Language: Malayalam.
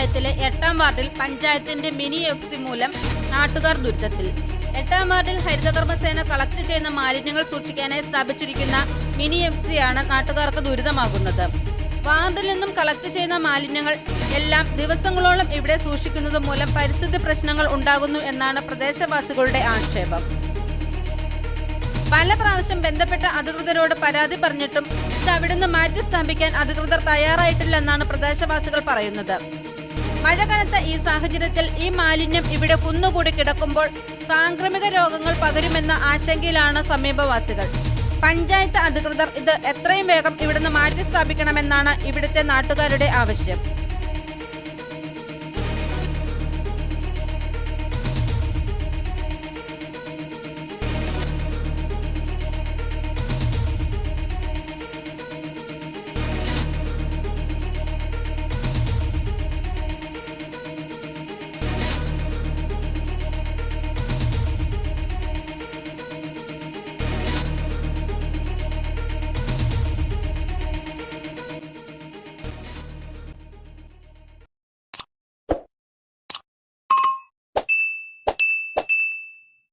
പഞ്ചായത്തിലെ 8ാം വാർഡിൽ പഞ്ചായത്തിന്റെ മിനി FC മൂലം നാട്ടുകാർ ദുരിതത്തിൽ. 8ാം വാർഡിൽ ഹരിതകർമ്മസേന കളക്ട് ചെയ്യുന്ന മാലിന്യങ്ങൾ സൂക്ഷിക്കാനായി സ്ഥാപിച്ചിരിക്കുന്ന മിനി FC ആണ് നാട്ടുകാർക്ക് ദുരിതമാകുന്നത്. വാർഡിൽ നിന്നും കളക്ട് ചെയ്യുന്ന മാലിന്യങ്ങൾ എല്ലാം ദിവസങ്ങളോളം ഇവിടെ സൂക്ഷിക്കുന്നത് മൂലം പരിസ്ഥിതി പ്രശ്നങ്ങൾ ഉണ്ടാകുന്നു എന്നാണ് പ്രദേശവാസികളുടെ ആക്ഷേപം. പല പ്രാവശ്യം ബന്ധപ്പെട്ട അധികൃതരോട് പരാതി പറഞ്ഞിട്ടും ഇത് അവിടുന്ന് മാറ്റി സ്ഥാപിക്കാൻ അധികൃതർ തയ്യാറായിട്ടില്ലെന്നാണ് പ്രദേശവാസികൾ പറയുന്നത്. മഴ കനത്ത ഈ സാഹചര്യത്തിൽ ഈ മാലിന്യം ഇവിടെ കുന്നുകൂടി കിടക്കുമ്പോൾ സാംക്രമിക രോഗങ്ങൾ പകരുമെന്ന ആശങ്കയിലാണ് സമീപവാസികൾ. പഞ്ചായത്ത് അധികൃതർ ഇത് എത്രയും വേഗം ഇവിടുന്ന് മാറ്റി സ്ഥാപിക്കണമെന്നാണ് ഇവിടുത്തെ നാട്ടുകാരുടെ ആവശ്യം.